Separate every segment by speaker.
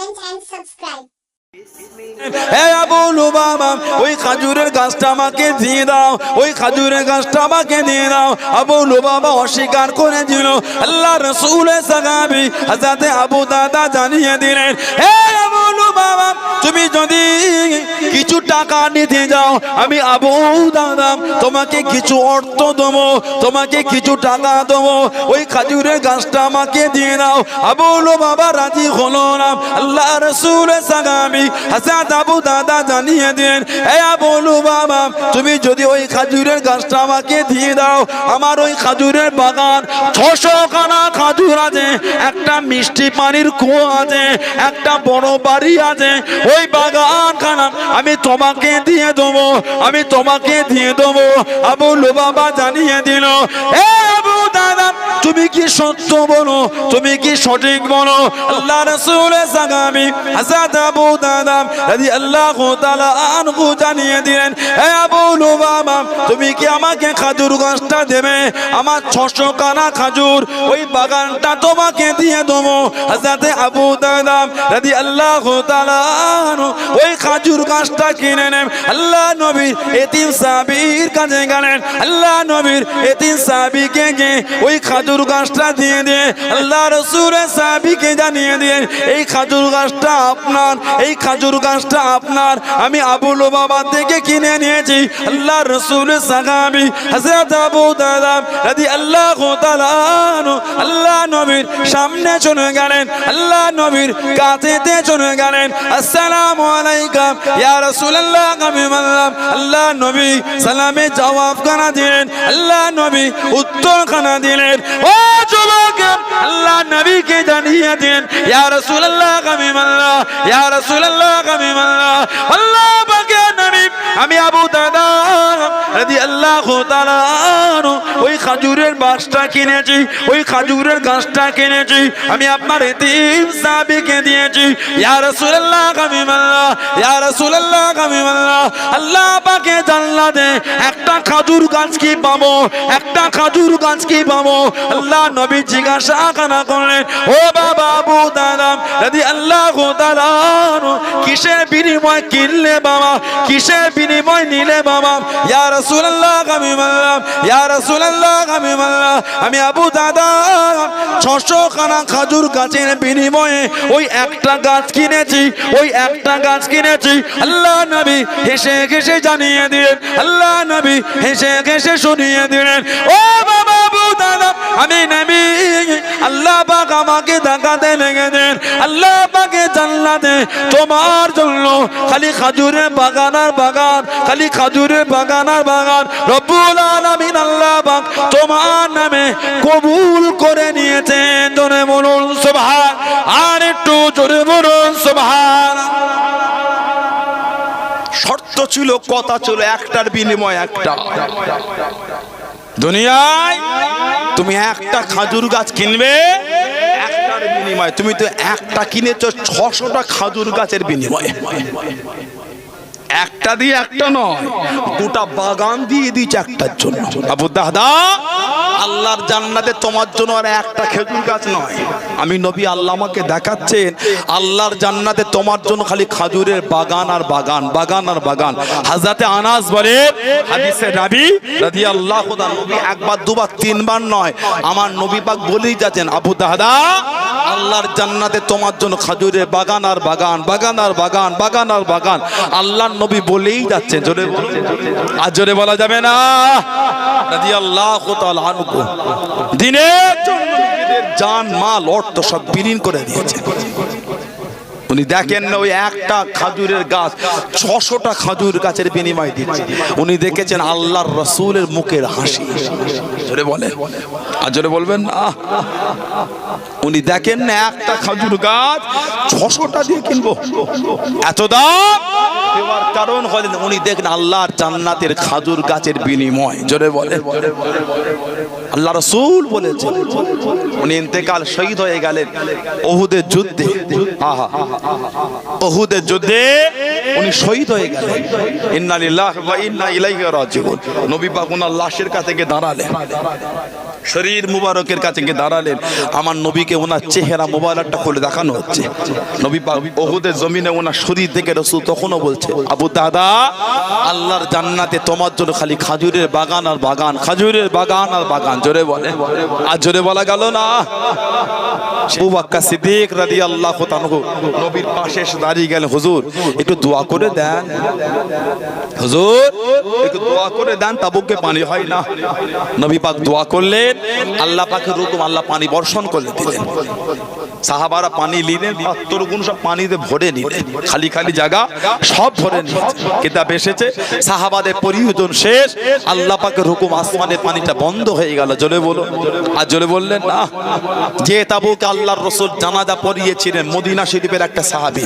Speaker 1: comment and subscribe.
Speaker 2: হে আবু লুবাবা ওই খাজুরের গাছটা আমাকে দিয়ে দাও, ওই খাজুরের গাছটা আমাকে দিয়ে দাও। আবু লুবাবা অস্বীকার করে দিল। আল্লাহ রাসূলের সাহাবী হযরত আবু দাদা জানিয়ে দিলেন, হে আবু লুবাবা তুমি যদি কিছু টাকা নিতে যাও আমি আবু দাদা তোমাকে কিছু অর্থ দেবো, তোমাকে কিছু টাকা দেবো, ওই খাজুরের গাছটা আমাকে দিয়ে দাও। আবু লুবাবা রাজি হলো না। আল্লাহ রাসূলের সাহাবী হযরত আবু দাদা জানিয়ে দেন, হে আবু লুবাবা তুমি যদি ওই খাজুরের গাছটা আমাকে দিয়ে দাও, আমার ওই খাজুরের বাগান 600 খানা খাজুর আছে, একটা মিষ্টি পানির কুয়ো আছে, একটা বড় বাড়ি আছে, ওই বাগান খানা আমি তোমাকে দিয়ে দেবো, আমি তোমাকে দিয়ে দেবো। আবু লুবাবা জানিয়ে দিল, হে আবু দাদা তুমি কি সত্য বলো, তুমি কি সঠিক বলো? আল্লাহ রাসূলের সাহাবী হযরত আবু দাদা রাদিয়াল্লাহু তাআলা আনহু জানিয়ে দিলেন, হে আবু লুবাবা তুমি কি আমাকে খাজুর গাছটা দেবে? আমার 600 খানা খাজুর ওই বাগানটা তোমাকে দিয়ে দেবো। হযরত আবু দাদা রাদিয়াল্লাহু তাআলা আনহু ওই খাজুর গাছটা কিনে নেন। আল্লাহ নবীর এতিম সাহাবীর কাছে গেলেন, আল্লাহ নবীর এতিম সাহাবীকে গিয়ে ওই খাজুর গাছটা দিয়ে দিয়ে আল্লাহ রাসূলের সাহাবীকে জানিয়ে দিয়ে, এই খাজুর গাছটা আপনার, এই খাজুর গাছটা আপনার, আমি আবু লুবাবা থেকে কিনে নিয়েছি। আল্লাহ রাসূলের সাহাবী হযরত আবু দাদা রাদিয়াল্লাহু তাআলা আনহু আল্লাহ নবীর সামনে চলে গেলেন, আল্লাহ নবীর কাছেতে চলে গেলেন। আসসালামু আলাইকুম ইয়া রাসূলুল্লাহ, আমি বললাম। আল্লাহ নবী সালামে জবাব খানা দিলেন, আল্লাহ নবী উত্তর খানা দিলেন। ও যুবক আল্লাহ নবীকে জানিয়ে দেন, ইয়া রাসূলুল্লাহ আমি বললাম, ইয়া রাসূলুল্লাহ আমি বললাম। আল্লাহ পাকের নবী আমি আবু দাদা রাদিয়াল্লাহু তাআলা আনহু ওই খাজুরের গাছটা কিনেছি, ওই খাজুরের গাছটা কিনেছি, আমি আপনার এতিম সাহাবীকে দিয়েছি। ইয়া রাসূলুল্লাহ আমি বললাম, ইয়া রাসূলুল্লাহ আমি বললাম। আল্লাহ পাকের জান্নাতে একটা খাজুর গাছ কি পাবো, একটা খাজুর গাছ কি পাবো? আল্লাহ নবী জিজ্ঞাসা করলেন, ও বাবা আবু দাদা রাদিয়াল্লাহু তাআলা আনহু কিসের বিনিময় কিনলে বাবা, কিসের বিনিময় নিলে বাবা? ইয়া রাসূলুল্লাহ আমি বললাম, ইয়া রাসূলুল্লাহ আমি বললাম, আমি আবু দাদা 600 খানা খাজুর গাছের বিনিময়ে ওই একটা গাছ কিনেছি, ওই একটা গাছ কিনেছি। আল্লাহ নবী হেসে হেসে জানিয়ে দিলেন, আল্লাহ নবী হেসে হেসে শুনিয়ে দিলেন, ও বাবা আবু দাদা আমি নবী আল্লাহ পাক আমাকে দেখাতে লেগেছেন, আল্লাহ পাকে জান্নাতে তোমার জন্য খালি খাজুরের বাগান আর বাগান, খালি খাজুরের বাগান আর বাগান রব্বুল আলামিন আল্লাহ পাক তোমার নামে কবুল করে নিয়েছেন। জোরে বলুন সুবহান, আর একটু জোরে বলুন সুবহান। শর্ত ছিল, কথা ছিল, একটার বিনিময় একটা। দুনিয়ায় তুমি একটা খাজুর গাছ কিনবে, একটার বিনিময় তুমি তো একটা কিনেছো 600টা খাজুর গাছের বিনিময়ে। একটা দিয়ে একটা নয়, গোটা বাগান দিয়ে দিয়েছে একটার জন্য। আবু দাদা আল্লাহর জান্নাতে তোমার জন্য আর একটা খেজুর গাছ নয়, আমি নবী আল্লাহ আমাকে দেখাচ্ছেন আল্লাহর জান্নাতে তোমার জন্য খালি খাজুরের বাগান আর বাগান, বাগান আর বাগান। হযরতে আনাস বলে হাদিসে নবী রাদিয়াল্লাহু তাআলা, নবী একবার দুবার তিনবার নয়, আমার নবী পাক বলেই যাচ্ছেন, আবু দাদা আল্লাহর জান্নাতে তোমার জন্য খাজুরের বাগান আর বাগান, বাগান আর বাগান, বাগান আর বাগান। আল্লাহর নবী বলেই যাচ্ছেন, জোরে আর জোরে বলা যাবে না। রাদিয়াল্লাহু তাআলা আনহু দিনের জন্য নিজেদের জান মাল অর্থ সব বিলীন করে দিয়েছে। উনি দেখেন না ওই একটা খাজুরের গাছ 600টা খাজুর গাছের বিনিময় দিচ্ছে। উনি দেখেছেন আল্লাহর রাসূলের মুখের হাসি। জোরে বলে আর জোরে বলবেন না। উনি দেখেন না একটা খাজুর গাছ 600টা দিয়ে কিনবো, এত দাম। দেওয়ার কারণ হলেন উনি দেখেন আল্লাহর জান্নাতের খাজুর গাছের বিনিময়। জোরে বলে আল্লাহ রাসূল বলেছেন উনি ইন্তেকাল শহীদ হয়ে গেলেন উহুদের যুদ্ধে। আহা, উহুদের যুদ্ধে উনি শহীদ হয়ে গেলেন। ইন্না লিল্লাহি ওয়া ইন্না ইলাইহি রাজিউন। নবী পাক ওনার লাশের কাছে গিয়ে দাঁড়ালেন, শরীর মুবারকের কাছে গিয়ে দাঁড়ালেন। আমার নবীকে ওনার চেহারা মুবারকটা খুলে দেখানো হচ্ছে। নবী পাক উহুদের জমিনে ওনার শরীর থেকে রাসূল তখনও বলছে, আবু দাদা, আল্লাহর জান্নাতে তোমার জন্য খালি খাজুরের বাগান আর বাগান, খাজুরের বাগান আর বাগান। জোরে বলে, আর জোরে বলা গেল না? আবু বকর সিদ্দিক রাদিয়াল্লাহু তাআলা নবীর পাশে এসে দাঁড়িয়ে গেলেন, হুজুর একটু দোয়া করে দেন, হুজুর একটু দোয়া করে দেন, তাবুকে পানি হয় না। নবী পাক দোয়া করলেন, আল্লাহ পাকের হুকুম, আল্লাহ পানি বর্ষণ করে দিলেন। সাহাবারা পানি নিলেন, পাত্রগুলো সব পানিতে ভরে নিলেন, খালি খালি জায়গা সব ভরে নিয়েছে। কিতাব এসেছে সাহাবাদের পরিহিজন শেষ, আল্লাহ পাকের হুকুম, আসমানের পানিটা বন্ধ হয়ে গেল। জোরে বলো, আর জোরে বললেন না? যে তাবুকে আল্লাহর রাসূল জানাজা পড়িয়েছিলেন মদিনা শরীফের একটা সাহাবী,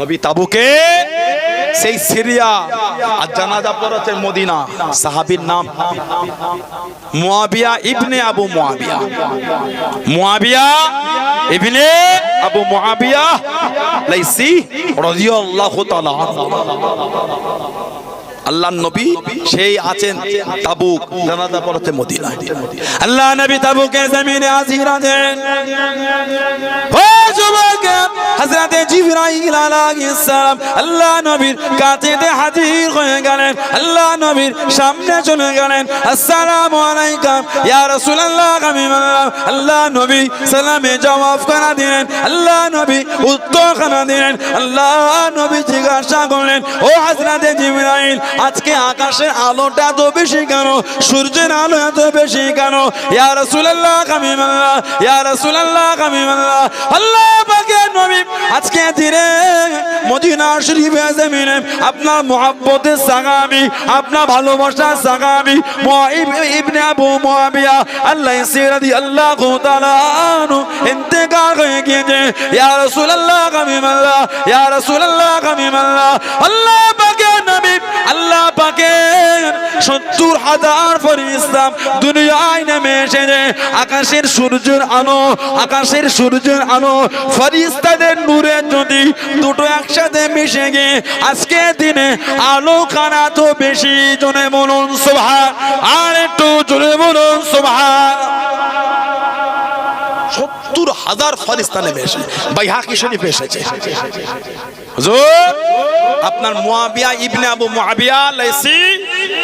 Speaker 2: নবী তাবুকে সেই সিরিয়া আর জানাজা পড়াচ্ছেন মদিনা। সাহাবীর নাম মুয়াবিয়া ইবনে আবু মুয়াবিয়া, মুয়াবিয়া ইবনে আবু মুয়াবিয়া লাইসি রাদিয়াল্লাহু তাআলা। আল্লাহর নবী সেই আছেন তাবুক, জানাজা পড়াতে মদিনায়। আল্লাহ নবী তাবুকে জমিনে হাজির আছেন। ও যুবক, হযরতে জিবরাইল আলাইহিস সালাম আল্লাহ নবীর কাছেতে হাজির হয়ে গেলেন। আল্লাহ নবীর সামনে চলে গেলেন। আসসালামু আলাইকুম ইয়া রাসূলুল্লাহ। আল্লাহ নবী সালামে জবাব করে দিলেন, আল্লাহ নবী উত্তর করে দিলেন। আল্লাহ নবী জিজ্ঞাসা করলেন, ও হযরতে জিবরাইল, আজকে আকাশের আলোটা এত বেশি কেন? সূর্যের আলো এত বেশি কেন? ইয়া রাসূলুল্লাহ হাবিবাল্লাহ, ইয়া রাসূলুল্লাহ হাবিবাল্লাহ। আল্লাহ পাকের নবী আজকে দিনে মদিনা শরীফে জমিনে আপনার মুহাব্বতের সাহাবী, আপনার ভালোবাসার সাহাবী ইবনে আবু মুয়াবিয়া আল্লাহি রাদিয়াল্লাহু তাআলা আনহু ইন্তেকাল হয়ে গিয়েছে। ইয়া রাসূলুল্লাহ হাবিবাল্লাহ, ইয়া রাসূলুল্লাহ হাবিবাল্লাহ। আল্লাহ পাকের নবী, আল্লাহ পাকের ৭০,০০০ ফেরেশতা দুনিয়ায় নেমে এসেছে। আকাশের সূর্যের আলো, আকাশের সূর্যের আলো ফেরেশতাদের নূরে যদি দুটো একসাথে মিশে গিয়ে আজকে দিনে আলো কানা তো বেশি। জোরে বলুন সুবহান, আর একটু জোরে বলুন সুবহান। ৭০,০০০ ফেরেশতা নেমে এসে বাইহাকি শরীফে এসেছে। হুজুর আপনার মুয়াবিয়া ইবনে আবু মুয়াবিয়া লাইসি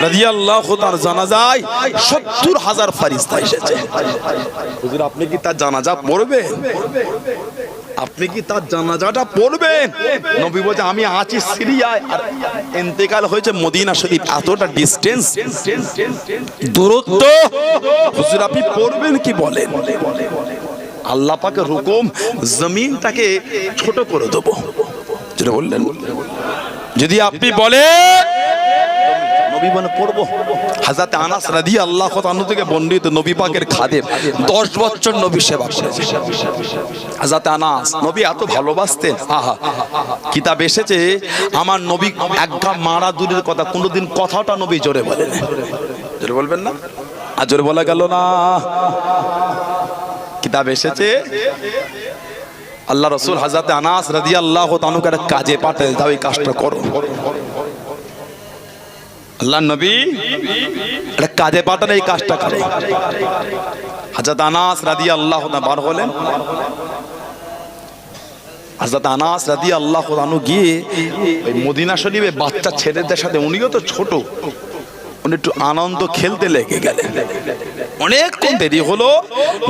Speaker 2: রাদিয়াল্লাহু তাআলা জানাজায় ৭০,০০০ ফেরেশতা এসেছে। হুজুর আপনি কি তার জানাজা পড়বেন? আপনি কি তার জানাজাটা পড়বেন? নবী বলছে আমি আছি সিরিয়ায় আর ইন্তেকাল হয়েছে মদিনা শরীফ, এতটা ডিসটেন্স, দূরত্ব। হুজুর আপনি পড়বেন কি বলেন? আল্লাহ পাকের হুকুম, জমিনটাকে ছোট করে দেবো। যেটা বললেন, যদি আপনি বলেন নবী বলে পড়বো। হযরত আনাস রাদিয়াল্লাহু তাআলা থেকে বর্ণিত, নবী পাকের খাদেম 10 বছর নবী সেবা করেছে। হযরত আনাস নবী এত ভালোবাসতেন। আহা, কিতাব এসেছে আমার নবী একগা মারা দূরের কথা, কোনোদিন কথাটা নবী জোরে বলেন। জোরে বলবেন না? আর জোরে বলা গেল না? কিতাব এসেছে আল্লাহ রাসূল হযরত আনাস রাদিয়াল্লাহু তাআলাকে একটা কাজে পাঠালেন, তাও এই কাজটা করো। আল্লাহ নবী একটা কাজে পাঠালেন, এই কাজটা করে। হযরত আনাস রাদিয়াল্লাহু তাআলা বার হলেন। হযরত আনাস রাদিয়াল্লাহু তাআলা গিয়ে ওই মদিনা শরীফে বাচ্চা ছেলেদের সাথে, উনিও তো ছোট, উনি একটু আনন্দ খেলতে লেগে গেলেন। অনেকক্ষণ দেরি হলো,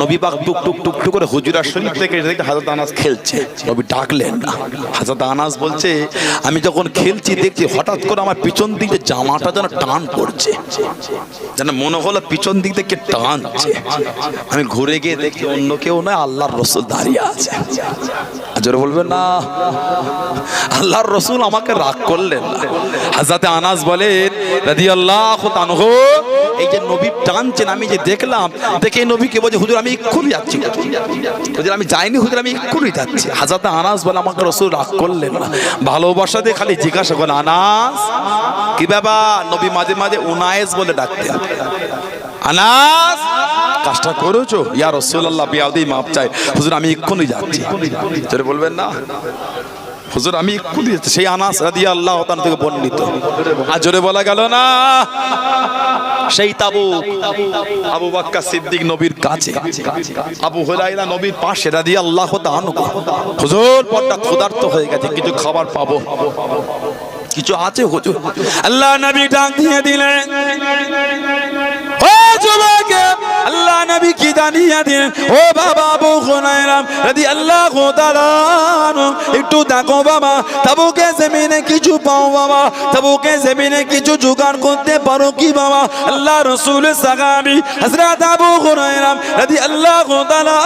Speaker 2: নবী পাক টুক টুক টুক টুক করে হুজুরা শরীফ থেকে দেখতে হযরত আনাস খেলছে। নবী ডাকলেন না। হযরত আনাস বলছে আমি যখন খেলছি দেখছি হঠাৎ করে আমার পিছন দিকে জামাটা যেন টান পড়ছে, যেন মনে হলো পিছন দিক থেকে টানছে। আমি ঘুরে গিয়ে দেখি অন্য কেউ নয়, আল্লাহর রাসূল দাঁড়িয়ে আছে। জোরে বলবেন না? আল্লাহর রাসূল আমাকে রাগ করলেন না। হযরত আনাস বলেন রাদিয়াল্লাহু তাআলা এই যে নবী টানছেন, আমি যে দেখলাম, দেখে নবীকে বলছে হুজুর আমি এক্ষুনি যাচ্ছি, হুজুর আমি যাইনি, হুজুর আমি এক্ষুনি যাচ্ছি। হযরত আনাস বলে আমাকে রাসূল রাগ করলেন না, ভালোবাসা দিয়ে খালি জিজ্ঞাসা করেন আনাস কি ব্যাপার। নবী মাঝে মাঝে উনায়েস বলে ডাকতেন, আনাস কাজটা করেছো? ইয়া রাসূলুল্লাহ বিয়াদি মাপ চাই হুজুর আমি এক্ষুনি যাচ্ছি। জোরে বলবেন না হুজুর আমি এক্ষুনি যাচ্ছি। সেই আনাস রাদিয়াল্লাহু তাআলা থেকে বর্ণিত। আর জোরে বলা গেল না সেই তাবুক, আবু বকর সিদ্দিক নবীর কাছে, আবু হুরায়রা নবীর পাশে রাদিয়াল্লাহু তাআলা। হুজুর বড় ক্ষুধার্ত হয়ে গেছে, কিছু খাবার পাবো, কিছু আছে হুজুর? আল্লাহ নবী ডাক দিয়ে দিলেন, ও যুবক, আল্লাহ নবী কি জানিয়ে দিলেন, ও বাবা আবু হুরায়রা রাদিয়াল্লাহু তাআলা, একটু দেখো বাবা, তাবুকে জমিনে কিছু পাও বাবা, তাবুকে জমিনে কিছু জোগাড় করতে পারো কি বাবা? আল্লাহ রাসূলের সাহাবী হযরত আবু হুরায়রা রাদিয়াল্লাহু তাআলা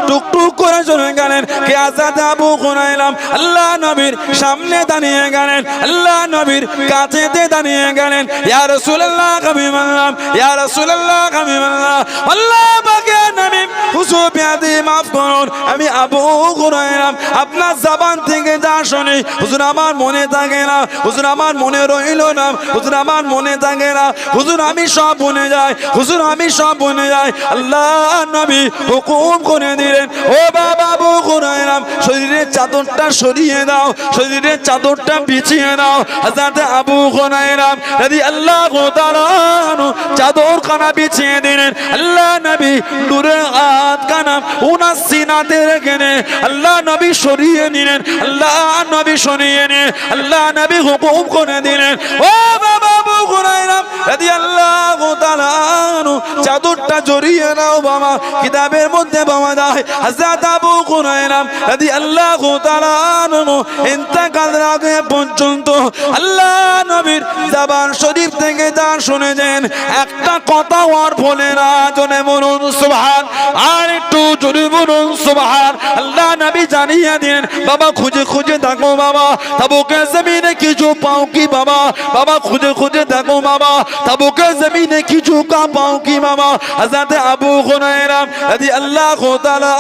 Speaker 2: টুকটুক করে চলে গেলেন। কে? হযরত আবু হুরায়রা আল্লাহ নবীর সামনে দাঁড়িয়ে গেলেন, আল্লাহ নবীর কাছেতে দাঁড়িয়ে গেলেন। ইয়া রাসূলুল্লাহ হাবিবাল্লাহ, ইয়া রাসূলুল্লাহ হাবিবাল্লাহ, আল্লাহ পাকের নবী হুজুর বিয়াদি মাফ করুন, আমি আবু হুরায়রা আপনার জবান থেকে যা শুনি হুজুর আমার মনে থাকে না, হুজুর আমার মনে রইল না, হুজুর আমার মনে থাকে না, হুজুর আমি সব ভুলে যাই, হুজুর আমি সব ভুলে যাই। আল্লাহ নবী হুকুম করে দিলেন, ও বাবা আবু হুরায়রা শরীরের চাদরটা সরিয়ে দাও, শরীরের চাদরটা বিছিয়ে দাও। হযরত আবু হুরায়রা রাদিয়াল্লাহু তাআলা চাদর খানা বিছিয়ে দিলেন। আল্লাহ নবী নূরের হাত খানা উনার সিনাতে রেখে আল্লাহ নবী সরিয়ে নিলেন, আল্লাহ নবী সরিয়ে নিলেন, আল্লাহ নবী হুকুম করে দিলেন, ও বাবা আবু হুরায়রা রাদিয়াল্লাহু তাআলা চাদরটা জড়িয়ে নাও বাবা। কিতাবের মধ্যে পাওয়া যায় হযরত আবু হুরায়রা রাদিয়াল্লাহু তাআলা ইন্তেকালের আগে পর্যন্ত আল্লাহ নবীর জবান শরীফ থেকে যা শুনেছেন একটা কথা আর বলে না। জোরে বলুন সুবহান, আর একটু জোরে বলুন সুবহান। আল্লাহ নবী জানিয়ে দেন, বাবা খুঁজে খুঁজে দেখো বাবা, তাবুকে জমিনে কিছু পাও কি বাবা? বাবা খুঁজে খুঁজে দেখো বাবা, তাবুকে জমিনে কিছু কা পাও কি বাবা? হযরত আবু হুরায়রা রাদিয়াল্লাহু তাআলা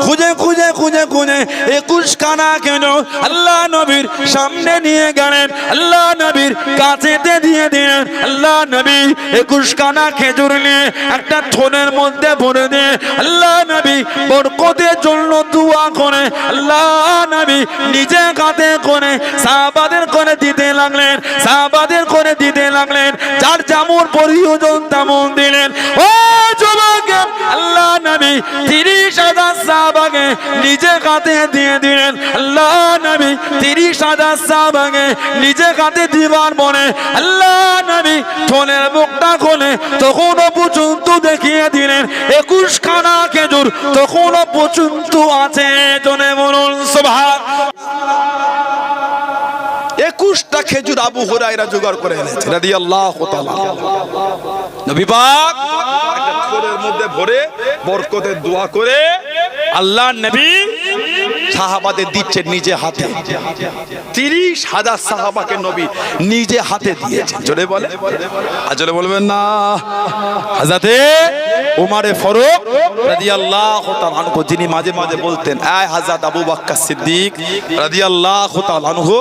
Speaker 2: খুঁজে খুঁজে খুঁজে খুঁজে 21 খানা কেন আল্লাহ নবীর সামনে নিয়ে গেলেন, আল্লাহ নবীর কাছেতে দিয়ে দিলেন। আল্লাহ নবী 21 খানা খেজুর নিয়ে একটা থলের মধ্যে ভরে দিয়ে আল্লাহ নবী বরকতের জন্য দোয়া করে আল্লাহ নবী নিজে হাতে করে সাহাবাদের করে দিতে লাগলেন, সাহাবাদের করে দিতে লাগলেন, যার যেমন প্রয়োজন তেমন দিলেন। ও যুবক, আল্লাহ নবী 30,000 সাহাবাকে নিজে হাতে দিয়ে দিলেন। আল্লাহ নবী 30,000 সাহাবাকে নিজে হাতে দিবার পরে আল্লাহ নবী থলের মুখটা খোলে, তখনও পর্যন্ত দেখিয়ে দিলেন 21 খানা খেজুর তখনও পর্যন্ত আছে। জনে বলুন সুবহান। 21টা খেজুর আবু হুরায়রা জোগাড় করে এনেছে রাদিয়াল্লাহু তাআলা। নবী পাক একটা থলের মধ্যে ভরে বরকতের দোয়া করে আল্লাহ নবী সাহাবাদের দিচ্ছেন নিজে হাতে। 30,000 সাহাবাকে নবী নিজে হাতে দিয়েছেন। জোরে বলে, আর জোরে বলবেন না। হযরতে উমরে ফারুক রাদিয়াল্লাহু তাআলা আনহু, যিনি মাঝে মাঝে বলতেন, আয় হযরত আবু বকর সিদ্দিক রাদিয়াল্লাহু তাআলা আনহু,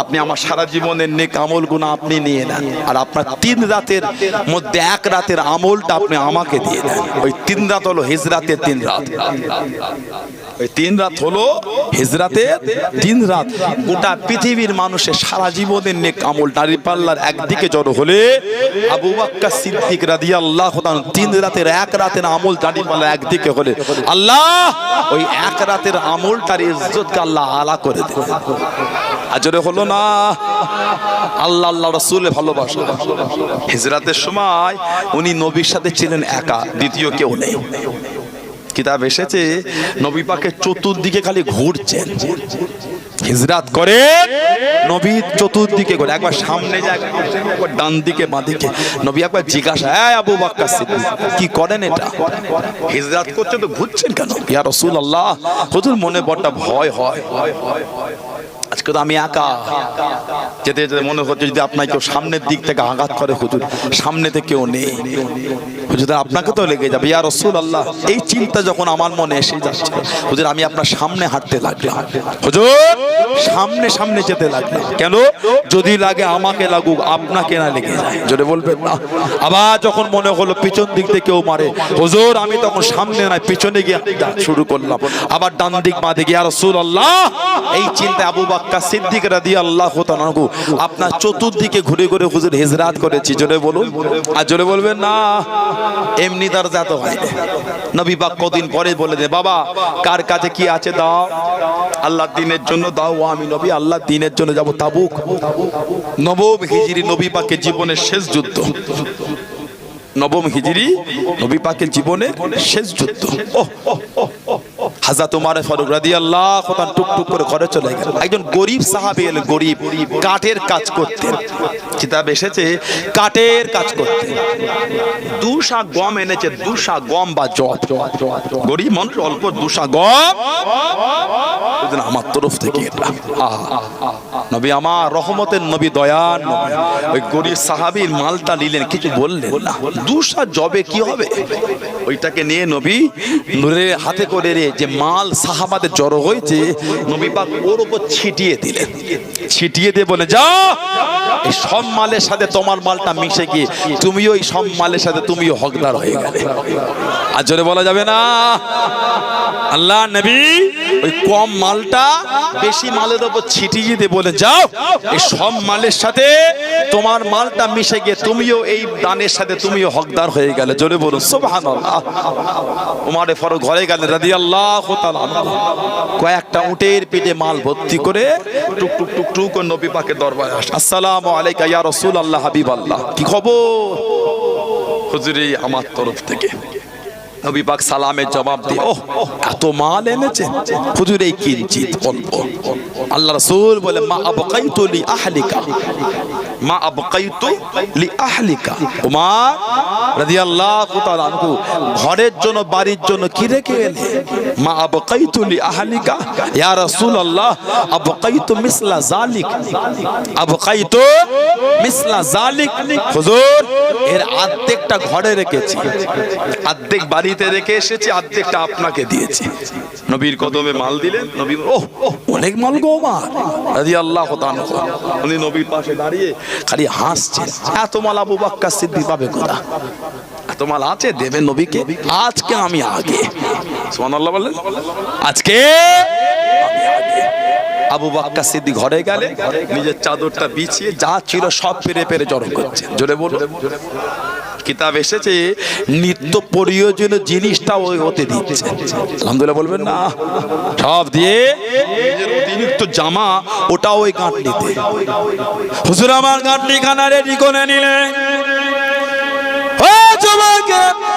Speaker 2: আপনি আমার সারা জীবনের নেক আমলগুলো আপনি নিয়ে নেন, আর আপনার 3 রাতের মধ্যে 1 রাতের আমলটা আপনি আমাকে দিয়ে দেন। ওই 3 রাত হলো হিজরাতের 3 রাত। ওই 3 রাত হলো হিজরাতের 3 রাত। গোটা পৃথিবীর মানুষের সারা জীবনের নেক আমল দাঁড়ি পাল্লার একদিকে জড়ো হলে আবু বকর সিদ্দিক রাদিয়াল্লাহু তাআলা 3 রাতের 1 রাতের আমল দাঁড়ি পাল্লার একদিকে হলে আল্লাহ ওই 1 রাতের আমলটার ইজ্জতকে আল্লাহ আলা করে দেন। আজরে হলো না। আল্লাহ আল্লাহ রাসূলের ভালোবাসা। হিজরাতের সময় উনি নবীর সাথে ছিলেন একা, দ্বিতীয় কেউ নেই। কিতাব এসেছে নবী পাকের চতুর্দিকে খালি ঘুরছেন, হিজরাত করে নবী চতুর্দিকে ঘুরে, একবার সামনে যায়, একবার ডান দিকে বাঁ দিকে। নবী একবার জিজ্ঞাসা, এই আবু বকর সিদ্দিক কি করেন এটা? হিজরাত করছে তো ঘুরছেন কেন? ইয়া রাসূলুল্লাহ, হুজুর মনে বড় ভয় হয়। আজ আজকে তো আমি একা, যেতে যেতে মনে হচ্ছে যদি আপনাকে কেউ সামনের দিক থেকে আঘাত করে, হুজুর সামনেতে কেউ নেই, হুজুর আপনাকে তো লেগে যাবে ইয়া রাসূলুল্লাহ। এই চিন্তা যখন আমার মনে এসে যাচ্ছে, হুজুর আমি আপনার সামনে হাঁটতে লাগলাম, হুজুর সামনে সামনে যেতে লাগলাম। কেন? যদি লাগে আমাকে লাগুক, আপনাকে না লেগে যায়, জোরে বলবেন না। আবার যখন মনে হলো পিছন দিক থেকে কেউ মারে, হুজুর আমি তখন সামনে নয় পিছনে গিয়ে শুরু করলাম, আবার ডান দিক বাঁ দিকে ইয়া রাসূলুল্লাহ। এই চিন্তা আবু বকর সিদ্দিক রাদিয়াল্লাহু তাআলা আনহু আপনার চতুর্দিকে ঘুরে ঘুরে হুজুর হিজরাত করেছি, জোরে বলুন। আর জোরে বলবেন না। এমনি দরজাত হয় নবী পাক কদিন পরে বলে দে, বাবা কার কাছে কি আছে দাও, আল্লাহর দ্বীনের জন্য দাও। ও আমি নবী আল্লাহর দ্বীনের জন্য যাব তাবুক। নবম হিজরি নবী পাকের জীবনের শেষ যুদ্ধ, নবম হিজরি নবী পাকের জীবনের শেষ যুদ্ধ। হযরত ওমর ফারুক রাদিয়াল্লাহু তাআলা টুকটুক করে ঘরে চলে গেলেন। একজন গরীব সাহাবী এলেন, গরীব, কাঠের কাজ করতেন। কিতাব এসেছে কাঠের কাজ করতেন। 2 সা গম এনেছে, 2 সা গম বা জব। গরীব মানুষ অল্প 2 সা গম, আমার তরফ থেকে এটা। নবী আমার রহমতের নবী, দয়ার নবী। ওই গরীব সাহাবীর মালটা নিলেন, কিছু বললেন না। 2 সা জবে কি হবে, ওইটাকে নিয়ে নবী নূরের হাতে করে যে মাল সাহাবাদের জড়ো হয়েছে, নবী পাক ওর উপর ছিটিয়ে দিলেন। ছিটিয়ে দিয়ে বলে, যাও এই সব মালের সাথে তোমার মালটা মিশে গিয়ে তুমিও এই সব মালের সাথে তুমিও হকদার হয়ে গেলে। আর জোরে বলা যাবে না। আল্লাহ নবী ওই কম মালটা বেশি মালের উপর ছিটিয়ে দিয়ে বলে, যাও এই সব মালের সাথে তোমার মালটা মিশে গিয়ে তুমিও এই দানের সাথে তুমিও হকদার হয়ে গেলে। জোরে বলুন সুবহানাল্লাহ। ওমর ফারুক ঘরে গেলেন রাদিয়াল্লাহু তাআলা। কয়েকটা উটের পিঠে মাল ভর্তি করে টুক টুক টুক টুক করে নবী পাকের দরবারে আসে। আসসালামু আলাইকা ইয়া রাসূলুল্লাহ হাবিবাল্লাহ। কি খবর? হুজুর আমার তরফ থেকে। নবী পাক সালামের জবাব দিয়ে, ওহ এত মাল এনেছেন হুজুর, এই কিঞ্চিত অল্প। আল্লাহ রাসূল বলে, মা আবকাইতু লি আহলিকা, মা আবকাইতু লি আহলিকা। ওমর রাদিয়াল্লাহু তাআলা আনহু ঘরের জন্য বাড়ির জন্য কি রেখে এলে? মা আবকাইতু লি আহলিকা ইয়া রাসূলুল্লাহ আবকাইতু মিসলা যালিক, আবকাইতু মিসলা যালিক। হুজুর এর অর্ধেকটা ঘরে রেখেছি, অর্ধেক বাড়িতে রেখে এসেছি, অর্ধেকটা আপনাকে দিয়েছি। নবীর কদমে মাল দিলেন। নবী ওহ অনেক মাল গো ওমর রাদিয়াল্লাহু তাআলা। উনি নবীর পাশে দাঁড়িয়ে খালি হাসছেন। এত মাল আবু বকর সিদ্দিক পাবে কোথা? এত মাল আছে, দেবেন নবীকে। আজকে আমি আগে, সুবহানাল্লাহ বলেন, আজকে আমি আগে। আবু বকর সিদ্দিক ঘরে গেলে নিজের চাদরটা বিছিয়ে যা ছিল সব পেরে পেরে জড়ো করছে। জোরে বলুন। কিতাব এসেছে নিত্য প্রয়োজনীয় জিনিসটা ওই হতে দিচ্ছে, আলহামদুলিল্লাহ বলবেন না। সব দিয়ে নিজের অতিরিক্ত জামা ওটা ওই গাঁটনিতে। হুজুর আমার গাঁটনি খানা রেডি করে নিলেন।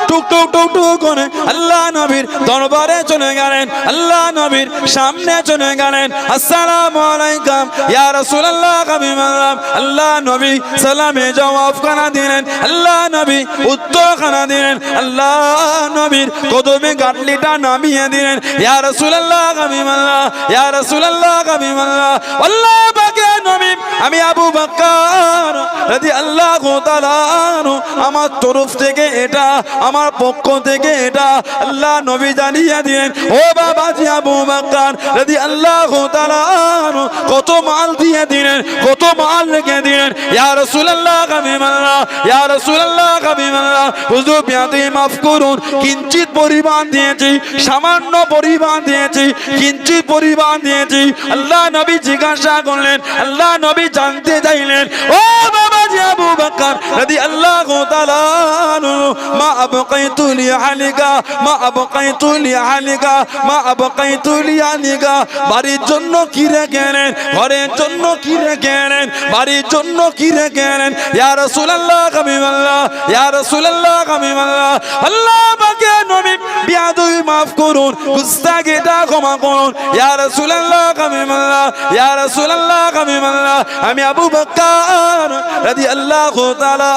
Speaker 2: টুক টুক টুক টুক করে আল্লাহ নবীর দরবারে চলে গেলেন, আল্লাহ নবীর সামনে চলে গেলেন। আসসালামু আলাইকুম ইয়া রাসূলুল্লাহ হাবিবাল্লাহ। আল্লাহ নবী সালামে জবাব খানা দিলেন, আল্লাহ নবী উত্তর খানা দিলেন, আল্লাহ নবীর কদমে গাঁটলিটা নামিয়ে দিলেন। ইয়া রাসূলুল্লাহ হাবিবাল্লাহ, ইয়া রাসূলুল্লাহ হাবিবাল্লাহ। আল্লাহ পাকে নবী, আমি আবু বকর রাদিয়াল্লাহু তাআলা আমার তরফ থেকে এটা, আমার পক্ষ থেকে এটা আল্লাহ নবী জানিয়ে দিলেন। ও বাবাজি আবু বকর রাদিয়াল্লাহু তাআলা কত মাল দিয়ে দিলেন, কত মাল রেখে দিলেন। ইয়া রাসূলুল্লাহ হাবিবাল্লাহ, ইয়া রাসূলুল্লাহ হাবিবাল্লাহ। হুজুর বিয়াদি মাফ করুন, কিঞ্চিত পরিমাণ দিয়েছি, সামান্য পরিমাণ দিয়েছি, কিঞ্চিত পরিমাণ দিয়েছি। আল্লাহ নবী জিজ্ঞাসা করলেন, আল্লাহ নবী জানতে চাইলেন, ও বাবাজি আবু বকর রাদিয়াল্লাহু তাআলা মা আবকাইতু লি আহলিকা, মা আবকাইতু লি আহলিকা, মা আবকাইতু লি আহলিকা। বাড়ির জন্য কি রেখেলেন, ঘরের জন্য কি রেখেলেন, বাড়ির জন্য কি রেখেলেন? ইয়া রাসূলুল্লাহ হাবিবাল্লাহ, ইয়া রাসূলুল্লাহ হাবিবাল্লাহ। আল্লাহ পাকে নবী বিয়াদবি মাফ করুন, গুস্তাখিটা ক্ষমা করুন। ইয়া রাসূলুল্লাহ হাবিবাল্লাহ, ইয়া রাসূলুল্লাহ হাবিবাল্লাহ। আমি আবু বকর রাদিয়াল্লাহু তাআলা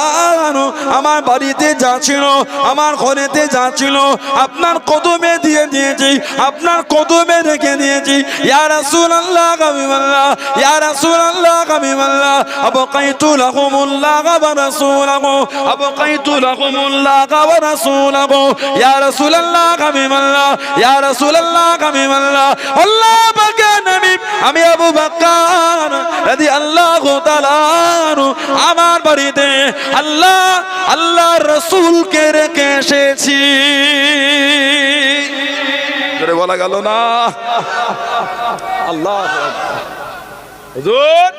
Speaker 2: আনহু আমার বাড়িতে যাচ্ছিল, আমার ঘরেতে যাচ্ছিল, আপনার কদমে দিয়ে দিয়েছি, আপনার কদমে রেখে দিয়েছি। ইয়া রাসূলুল্লাহ হাবিবাল্লাহ, ইয়া রাসূলুল্লাহ হাবিবাল্লাহ, আবকাইতু লাকুমুল্লাহ ওয়া রাসূলাহু, আবকাইতু লাকুমুল্লাহ ওয়া রাসূলাহু। ইয়া রাসূলুল্লাহ হাবিবাল্লাহ, ইয়া রাসূলুল্লাহ হাবিবাল্লাহ, আল্লাহ পাকের নবী আমি আবু বকর রাদিয়াল্লাহু তাআলা আনহু আমার বাড়িতে আল্লাহর রাসূলকে রেখে এসেছি। জোরে বলা গেল না আল্লাহু আকবার। হুজুর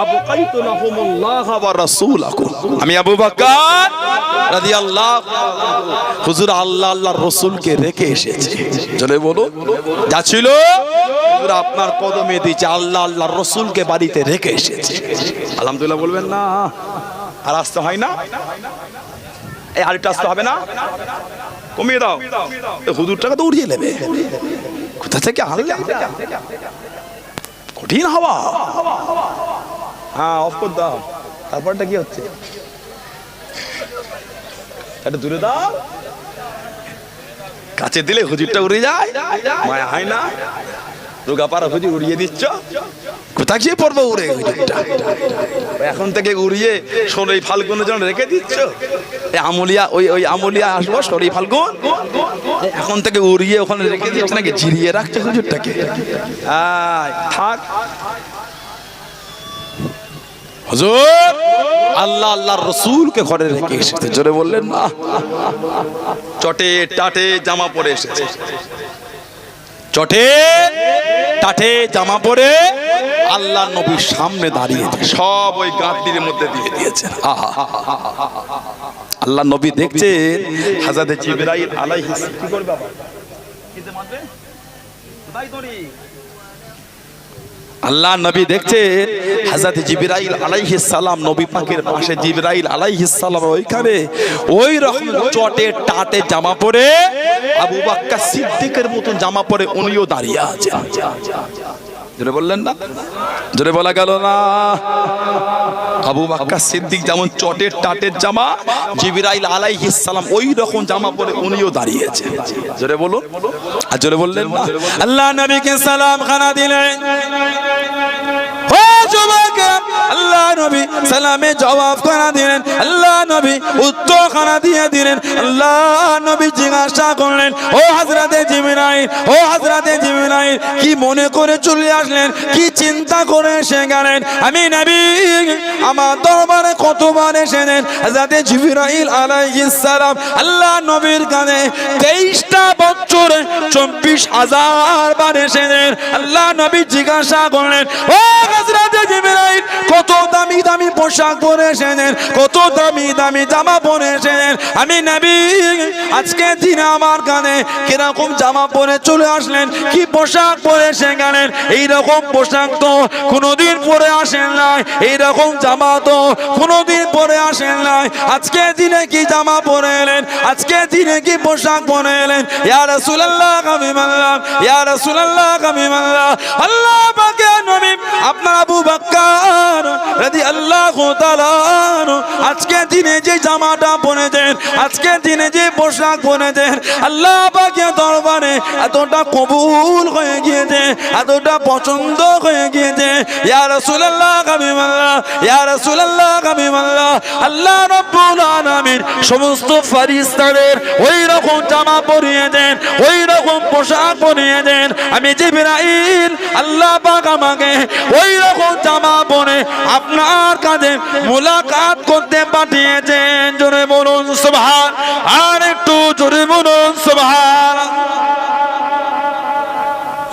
Speaker 2: আবকাইতু লাহুমুল্লাহ ওয়া রাসূলাহু, আমি আবু বকর রাদিয়াল্লাহু হুজুর আল্লাহর রাসূলকে রেখে এসেছি। চলে বলো যাচ্ছিল হুজুর আপনার কদমে দিয়েছে, আল্লাহর রাসূলকে বাড়িতে রেখে এসেছে। আলহামদুলিল্লাহ বলবেন না? আর আসতে হয় না, এই আরেকটা আসতে হবে না, কমিয়ে দাও। হুজুরটাকে তো উড়িয়ে নেবে, কোথা থেকে আনলে? কঠিন হাওয়া। হ্যাঁ অফ করে দাও। তারপরটা কি হচ্ছে? এটা দূরে দাও, কাছে দিলে হুজুরটা উড়ে যায়, মায়া হয় না? রোগাপাড়া হুজুর উড়িয়ে দিচ্ছ, কোথা গিয়ে পড়বো উড়ে হুজুরটা? এখন থেকে উড়িয়ে 16 ফাল্গুনের জন্য রেখে দিচ্ছ। আমলিয়া ওই আমলিয়া আসবো 16 ফাল্গুন, এখন থেকে উড়িয়ে ওখানে রেখে দিচ্ছ নাকি? জিরিয়ে রাখছে হুজুরটাকে। থাক হুজুর আল্লাহর রাসূলকে ঘরে রেখে এসেছে। জোরে বললেন না? চটে টাটে জামা পরে এসেছে, চটে টাটে জামা পরে আল্লাহ নবীর সামনে দাঁড়িয়েছে, সব ওই গাঁথনির মধ্যে দিয়ে দিয়েছেন। আল্লাহ নবী দেখছেন হযরত জিবরাইল আলাইহিস সালাম। কি করবে বাবা? কিতে মারবে? কোথায় দড়ি? আল্লাহ নবী দেখছেন হযরত জিবরাইল আলাইহিস সালাম নবী পাকের পাশে, জিবরাইল আলাইহিস সালাম ওইখানে ওই রকম চটে টাটে জামা পরে আবু বকর সিদ্দিকের মতন জামা পরে উনিও দাঁড়িয়ে আছেন। জোরে বললেন না? জোরে বলা গেল না? আবু বকর সিদ্দিক যেমন চটের টাটের জামা, জিবরাইল আলাইহিস সালাম ওই রকম জামা পরে উনিও দাঁড়িয়েছে। জোরে বলুন। আর জোরে বললেন না? আল্লাহ নবীকে সালাম খানা দিলেন। ও যুবক, আল্লাহ নবী সালামে জবাব খানা দিলেন, আল্লাহ নবী উত্তর খানা দিয়ে দিলেন। আল্লাহ নবী জিজ্ঞাসা করলেন, ও হযরতে জিবরাইল, ও হযরতে জিবরাইল, কি মনে করে চলে আসলেন? কি চিন্তা করে এসে গেলেন? আমি নবী আমার দরবারে কতবার এসেছেন? হযরতে জিবরাইল আলাইহিস সালাম আল্লাহ নবীর কাছে 23টা বছরে 24,000 বার এসেছেন। আল্লাহ নবী জিজ্ঞাসা করলেন, ও হযরতে জিবরাইল, কত দামি দামি পোশাক পরে এসেছেন, কত দামি দামি জামা পরে এসেছেন? আমি নবী আজকে দিনে আমার কানে কিরকম জামা পরে চলে আসলেন, কি পোশাক পরে এসে গেলেন? এইরকম পোশাক তো কোনোদিন পরে আসেন নাই, এইরকম জামা তো কোনোদিন পরে আসেন নাই। আজকে দিনে কি জামা পরে এলেন? আজকে দিনে কি পোশাক পরে এলেন? ইয়া রাসূলুল্লাহ হাবিবাল্লাহ, ইয়া রাসূলুল্লাহ হাবিবাল্লাহ, আল্লাহ পাকের নবী আপনার আবু বকর রাদিয়াল্লাহু তাআলা আজকে দিনে যে জামাটা পরেছেন, আজকে দিনে যে পোশাক পরেছেন, আল্লাহ পাকের দরবারে এতটা কবুল হয়ে গিয়েছে, এতটা পছন্দ হয়ে গিয়েছে। ইয়া রাসূলুল্লাহ হাবিবাল্লাহ, ইয়া রাসূলুল্লাহ হাবিবাল্লাহ, আল্লাহ রাব্বুল আলামিন সমস্ত ফেরেশতাদের ওই রকম জামা পরিয়ে দেন, ওই রকম পোশাক পরিয়ে দেন। আমি জিবরাইল আল্লাহ পাক আমাকে ওই রকম জামা পরে আপনার কাছে মুলাকাত করতে পাঠিয়েছেন। জোরে বলুন সুবহান, আর একটু জোরে বলুন সুবহান।